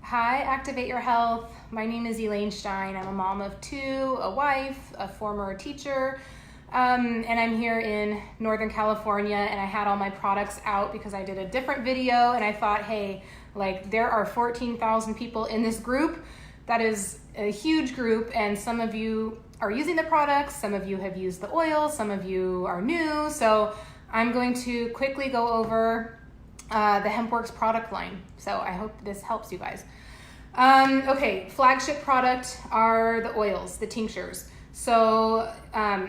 Hi, Activate Your Health. My name is Eshtein. I'm a mom of two, a wife, a former teacher, and I'm here in Northern California, and I had all my products out because I did a different video, and I thought, hey, like there are 14,000 people in this group. That is a huge group, and some of you are using the products, some of you have used the oil, some of you are new, so I'm going to quickly go over the Hempworx product line. So I hope this helps you guys. Okay, flagship product are the oils, the tinctures. So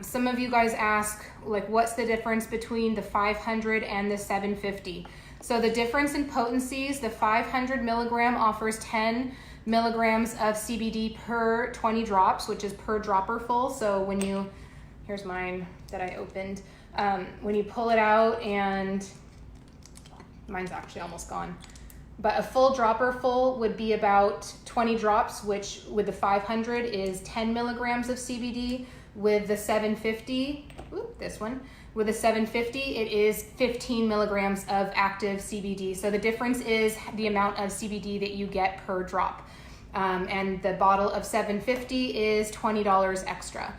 some of you guys ask, like, what's the difference between the 500 and the 750? So the difference in potencies, the 500 milligram offers 10 milligrams of CBD per 20 drops, which is per dropper full. So when you, here's mine that I opened, when you pull it out, and mine's actually almost gone, but a full dropper full would be about 20 drops, which with the 500 is 10 milligrams of CBD. With the 750, this one, with the 750, it is 15 milligrams of active CBD. So the difference is the amount of CBD that you get per drop. And the bottle of 750 is $20 extra.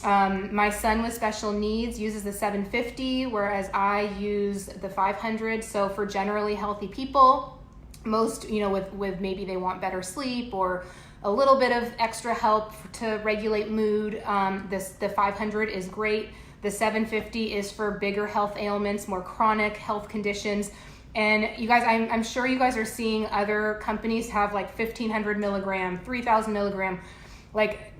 My son with special needs uses the 750, whereas I use the 500. So for generally healthy people, most, with maybe they want better sleep or a little bit of extra help to regulate mood, the 500 is great. The 750 is for bigger health ailments, more chronic health conditions. And you guys, I'm sure you guys are seeing other companies have like 1,500 milligram, 3,000 milligram. Like,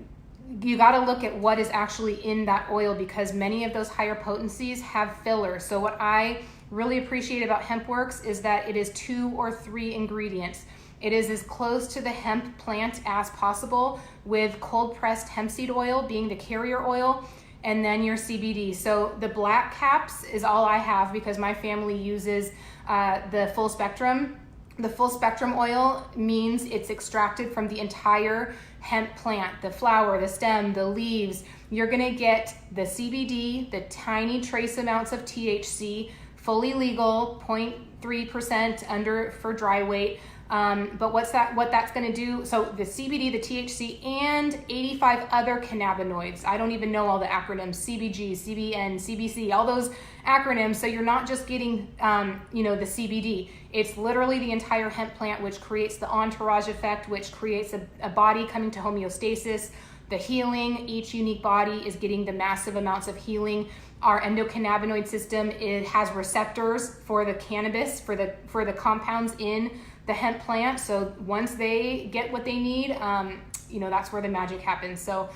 you got to look at what is actually in that oil, because many of those higher potencies have filler. So what I really appreciate about Hempworx is that it is 2 or 3 ingredients. It is as close to the hemp plant as possible, with cold pressed hemp seed oil being the carrier oil, and then your CBD. So the black caps is all I have because my family uses the full spectrum. The full spectrum oil means it's extracted from the entire hemp plant, the flower, the stem, the leaves. You're gonna get the CBD, the tiny trace amounts of THC, fully legal, 0.3% under for dry weight. But what that's gonna do, so the CBD, the THC, and 85 other cannabinoids. I don't even know all the acronyms, CBG, CBN, CBC, all those acronyms. So you're not just getting, the CBD. It's literally the entire hemp plant, which creates the entourage effect, which creates a body coming to homeostasis, the healing. Each unique body is getting the massive amounts of healing. Our endocannabinoid system, it has receptors for the cannabis, for the compounds in the hemp plant. So once they get what they need, that's where the magic happens. So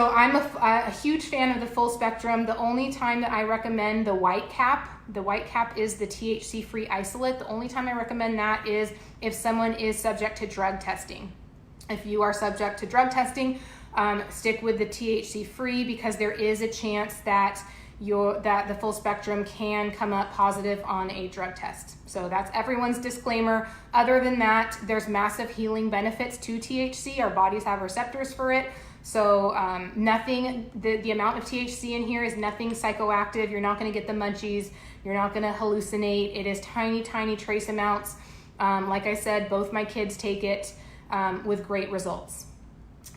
I'm a huge fan of the full spectrum. The only time that I recommend the white cap is the THC-free isolate. The only time I recommend that is if someone is subject to drug testing. If you are subject to drug testing, stick with the THC-free, because there is a chance that the full spectrum can come up positive on a drug test. So that's everyone's disclaimer. Other than that, there's massive healing benefits to THC. Our bodies have receptors for it. So nothing, the amount of THC in here is nothing psychoactive. You're not gonna get the munchies. You're not gonna hallucinate. It is tiny, tiny trace amounts. Like I said, both my kids take it with great results.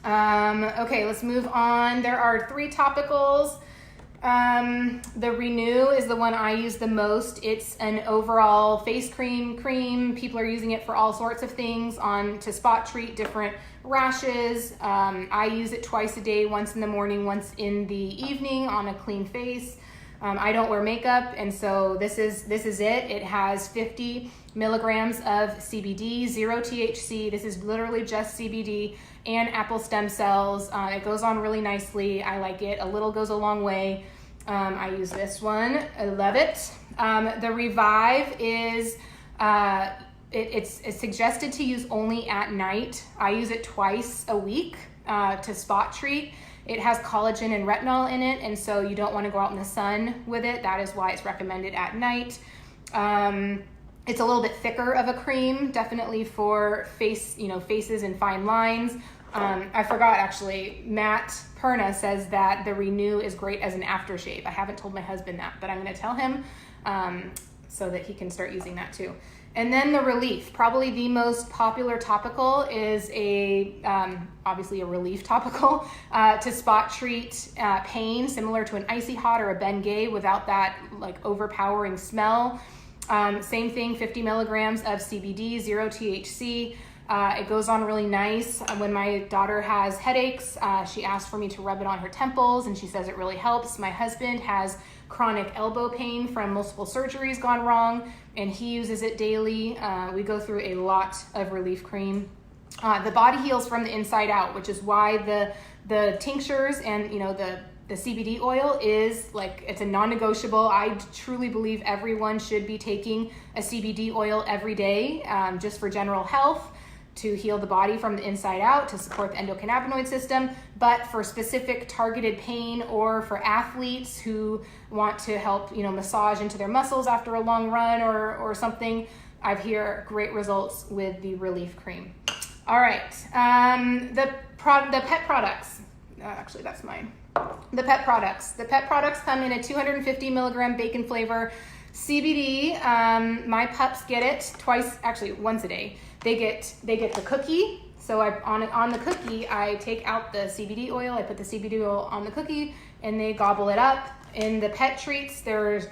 Okay, let's move on. There are 3 topicals. The Renew is the one I use the most. It's an overall face cream. People are using it for all sorts of things, to spot treat different rashes. I use it twice a day, once in the morning, once in the evening on a clean face. I don't wear makeup, and so this is it. It has 50 milligrams of CBD, 0 THC. This is literally just CBD and apple stem cells. It goes on really nicely. I like it. A little goes a long way. I use this one. I love it. The Revive is, it's suggested to use only at night. I use it twice a week to spot treat. It has collagen and retinol in it, and so you don't want to go out in the sun with it. That is why it's recommended at night. It's a little bit thicker of a cream, definitely for faces and fine lines. I forgot, actually, Matt Perna says that the Renew is great as an aftershave. I haven't told my husband that, but I'm going to tell him so that he can start using that too. And then the relief, probably the most popular topical is obviously a relief topical to spot treat pain, similar to an Icy Hot or a Bengay without that like overpowering smell. Same thing, 50 milligrams of CBD, 0 THC. It goes on really nice. When my daughter has headaches, she asked for me to rub it on her temples, and she says it really helps. My husband has chronic elbow pain from multiple surgeries gone wrong, and he uses it daily. We go through a lot of relief cream. The body heals from the inside out, which is why the tinctures and the CBD oil is like, it's a non-negotiable. I truly believe everyone should be taking a CBD oil every day, just for general health, to heal the body from the inside out, to support the endocannabinoid system. But for specific targeted pain, or for athletes who want to help, massage into their muscles after a long run or something, I've heard great results with the relief cream. All right, the pet products. Actually, that's mine. The pet products. The pet products come in a 250 milligram bacon flavor CBD. My pups get it once a day. They get the cookie. So on the cookie, I take out the CBD oil. I put the CBD oil on the cookie, and they gobble it up. In the pet treats, there's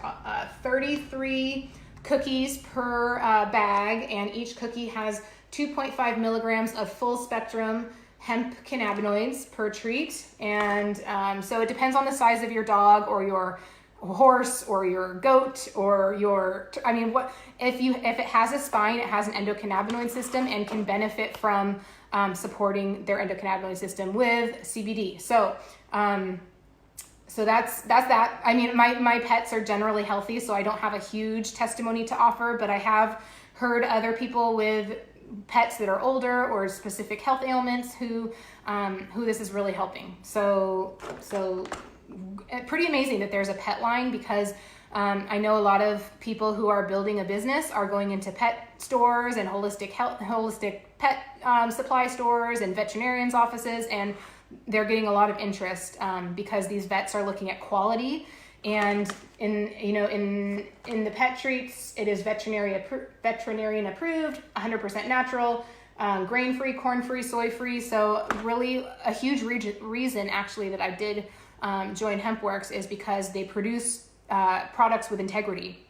33 cookies per bag, and each cookie has 2.5 milligrams of full spectrum hemp cannabinoids per treat. And so it depends on the size of your dog or your horse or your goat or if it has a spine, it has an endocannabinoid system and can benefit from supporting their endocannabinoid system with CBD. So that's that. I mean, my pets are generally healthy, so I don't have a huge testimony to offer, but I have heard other people with pets that are older or specific health ailments who this is really helping. So pretty amazing that there's a pet line, because I know a lot of people who are building a business are going into pet stores and holistic pet supply stores and veterinarians' offices, and they're getting a lot of interest because these vets are looking at quality. And in the pet treats, it is veterinarian approved, 100% natural, grain-free, corn-free, soy-free. So really a huge reason actually that I did join Hempworx is because they produce products with integrity.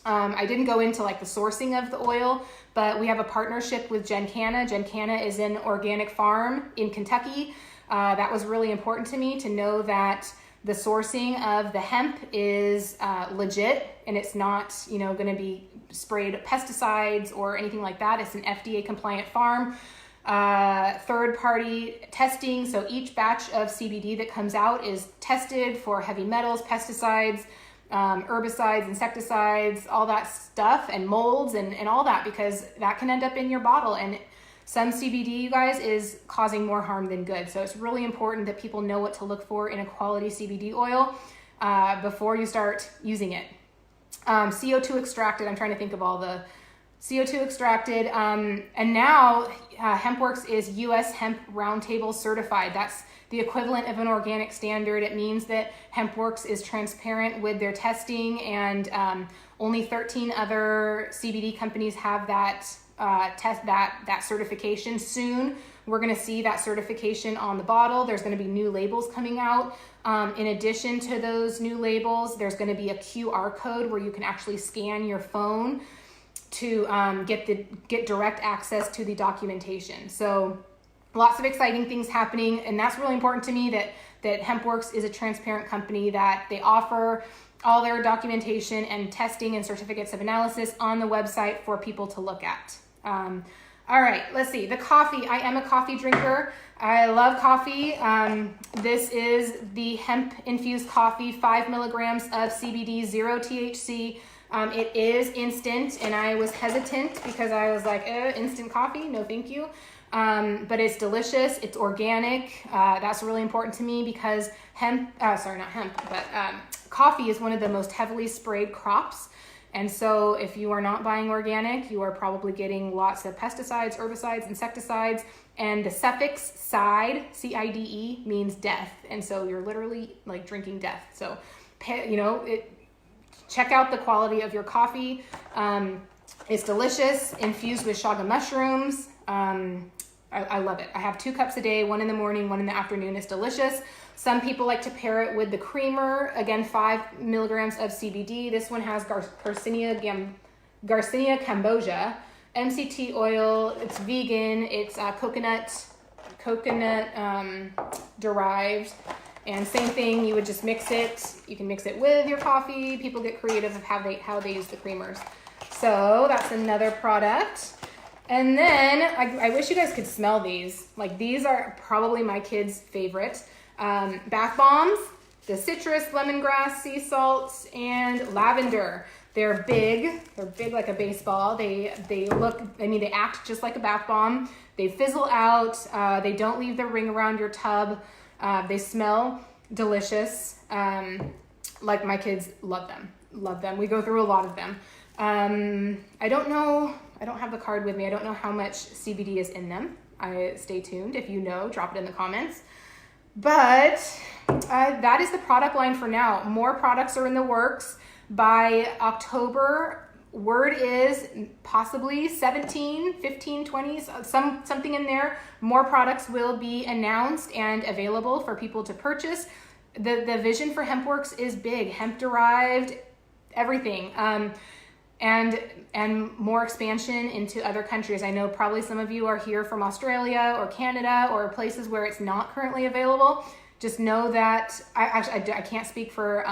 I didn't go into like the sourcing of the oil, but we have a partnership with Gencana. Gencana is an organic farm in Kentucky. That was really important to me to know that the sourcing of the hemp is legit, and it's not, going to be sprayed pesticides or anything like that. It's an FDA compliant farm. Third-party testing. So each batch of CBD that comes out is tested for heavy metals, pesticides, herbicides, insecticides, all that stuff, and molds and all that, because that can end up in your bottle. And some CBD, you guys, is causing more harm than good. So it's really important that people know what to look for in a quality CBD oil before you start using it. CO2 extracted. I'm trying to think of all the CO2 extracted. And now Hempworx is US Hemp Roundtable certified. That's the equivalent of an organic standard. It means that Hempworx is transparent with their testing, and only 13 other CBD companies have that that certification. Soon we're going to see that certification on the bottle. There's going to be new labels coming out. In addition to those new labels, there's going to be a QR code where you can actually scan your phone to get direct access to the documentation. So lots of exciting things happening, and that's really important to me that Hempworx is a transparent company, that they offer all their documentation and testing and certificates of analysis on the website for people to look at. All right, let's see. The coffee. I am a coffee drinker. I love coffee. This is the hemp-infused coffee, 5 milligrams of CBD, 0 THC. It is instant, and I was hesitant because I was like, instant coffee? No, thank you. But it's delicious. It's organic. That's really important to me because coffee is one of the most heavily sprayed crops. And so if you are not buying organic, you are probably getting lots of pesticides, herbicides, insecticides, and the suffix "cide," C-I-D-E, means death. And so you're literally like drinking death. So, check out the quality of your coffee. It's delicious, infused with chaga mushrooms. I love it. I have 2 cups a day, one in the morning, one in the afternoon. It's delicious. Some people like to pair it with the creamer. Again, 5 milligrams of CBD. This one has Garcinia cambogia, MCT oil. It's vegan. It's coconut derived. And same thing, you would just mix it. You can mix it with your coffee. People get creative of how they use the creamers. So that's another product. And then I wish you guys could smell these. Like, these are probably my kids' favorite. Bath bombs, the citrus, lemongrass, sea salt, and lavender. They're big. They're big like a baseball. They act just like a bath bomb. They fizzle out. They don't leave the ring around your tub. They smell delicious. Like, my kids love them. Love them. We go through a lot of them. I don't know. I don't have the card with me. I don't know how much CBD is in them. Stay tuned. If you know, drop it in the comments. But that is the product line for now. More products are in the works. By October, word is possibly 17, 15, 20, something in there. More products will be announced and available for people to purchase. The vision for Hempworx is big. Hemp-derived, everything. And more expansion into other countries. I know probably some of you are here from Australia or Canada or places where it's not currently available. Just know that I can't speak for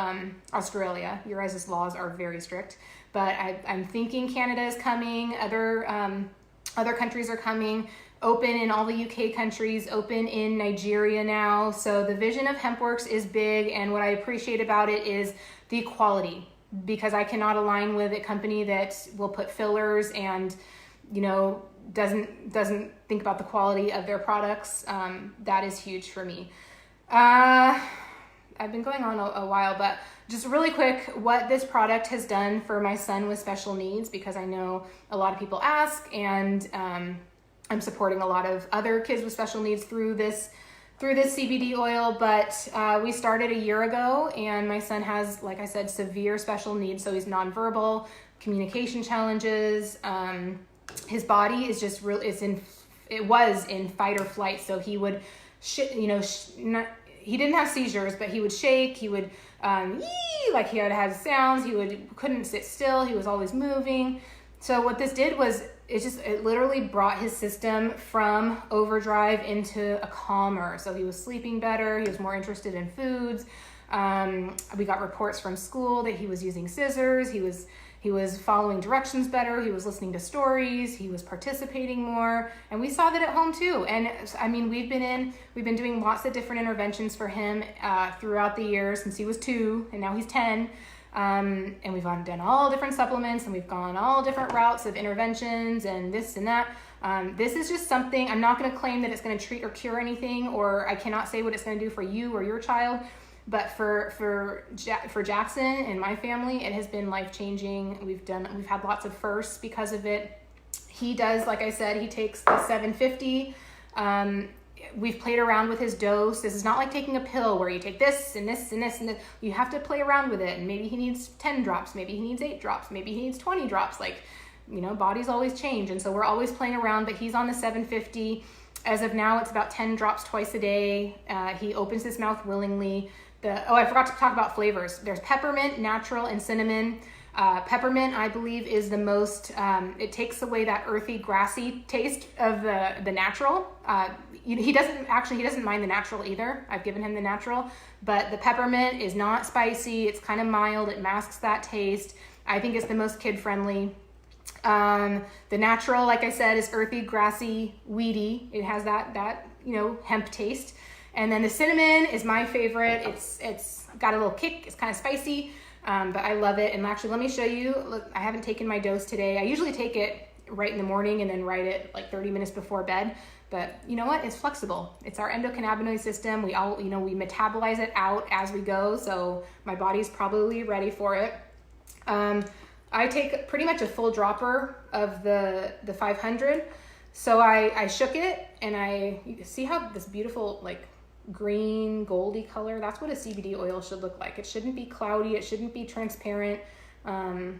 Australia. Your guys' laws are very strict, but I'm thinking Canada is coming. Other countries are coming. Open in all the UK countries. Open in Nigeria now. So the vision of Hempworx is big, and what I appreciate about it is the quality. Because I cannot align with a company that will put fillers and, doesn't think about the quality of their products. That is huge for me. I've been going on a while, but just really quick, what this product has done for my son with special needs, because I know a lot of people ask, and I'm supporting a lot of other kids with special needs through this CBD oil, but we started a year ago, and my son has, like I said, severe special needs. So he's nonverbal, communication challenges. His body is just it was in fight or flight. So he would, he didn't have seizures, but he would shake. He would, like he had sounds. He couldn't sit still. He was always moving. So what this did was, it literally brought his system from overdrive into a calmer. So he was sleeping better. He was more interested in foods. We got reports from school that he was using scissors. He was following directions better. He was listening to stories. He was participating more. And we saw that at home too. And I mean, we've been doing lots of different interventions for him throughout the years since he was 2 and now he's 10. And we've done all different supplements, and we've gone all different routes of interventions and this and that. This is just something, I'm not going to claim that it's going to treat or cure anything, or I cannot say what it's going to do for you or your child, but for Jackson and my family, it has been life-changing. We've had lots of firsts because of it. He does, like I said, he takes the 750. We've played around with his dose. This is not like taking a pill where you take this and this and this and this. You have to play around with it. And maybe he needs 10 drops. Maybe he needs 8 drops. Maybe he needs 20 drops. Bodies always change. And so we're always playing around, but he's on the 750. As of now, it's about 10 drops twice a day. He opens his mouth willingly. I forgot to talk about flavors. There's peppermint, natural, and cinnamon. Peppermint, I believe, is the most, it takes away that earthy, grassy taste of the natural. He doesn't mind the natural either. I've given him the natural, but the peppermint is not spicy. It's kind of mild. It masks that taste. I think it's the most kid-friendly. The natural, like I said, is earthy, grassy, weedy. It has that hemp taste. And then the cinnamon is my favorite. It's got a little kick. It's kind of spicy. But I love it. And actually, let me show you. Look, I haven't taken my dose today. I usually take it right in the morning and then write it like 30 minutes before bed. But you know what? It's flexible. It's our endocannabinoid system. We metabolize it out as we go. So my body's probably ready for it. I take pretty much a full dropper of the 500. So I shook it, and you can see how this beautiful green goldy color, that's what a CBD oil should look like. It shouldn't be cloudy. It shouldn't be transparent. And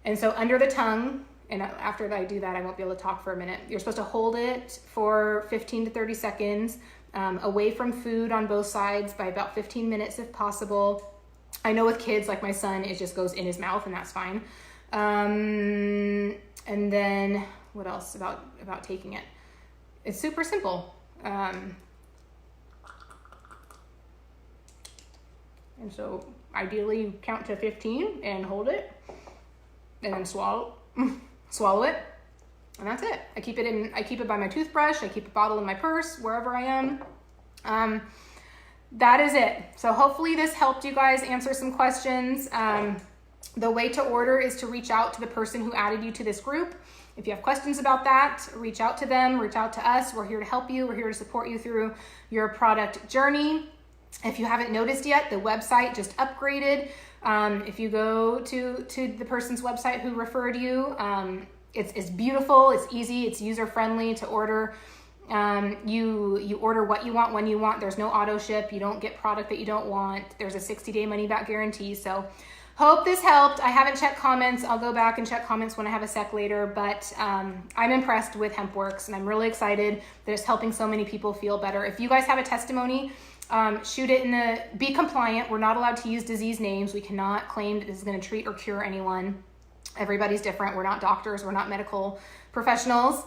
And so under the tongue, and after I do that, I won't be able to talk for a minute. You're supposed to hold it for 15 to 30 seconds, away from food on both sides by about 15 minutes if possible. I know with kids, like my son, it just goes in his mouth and that's fine. And then what else about taking it? It's super simple. And so ideally you count to 15 and hold it and then swallow it. And that's it. I keep it by my toothbrush. I keep a bottle in my purse, wherever I am. That is it. So hopefully this helped you guys answer some questions. The way to order is to reach out to the person who added you to this group. If you have questions about that, reach out to them, reach out to us. We're here to help you. We're here to support you through your product journey. If you haven't noticed yet, the website just upgraded. If you go to the person's website who referred you, it's beautiful, it's easy, it's user-friendly to order. You order what you want when you want. There's no auto ship. You don't get product that you don't want. There's a 60-day money-back guarantee. So hope this helped. I haven't checked comments. I'll go back and check comments when I have a sec later, but I'm impressed with Hempworx, and I'm really excited that it's helping so many people feel better. If you guys have a testimony, shoot it be compliant. We're not allowed to use disease names. We cannot claim that this is going to treat or cure anyone. Everybody's different. We're not doctors. We're not medical professionals.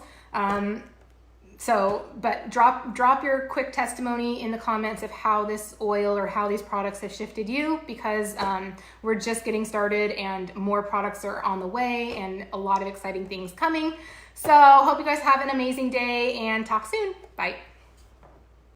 But drop your quick testimony in the comments of how this oil or how these products have shifted you, because we're just getting started and more products are on the way and a lot of exciting things coming. So hope you guys have an amazing day and talk soon. Bye.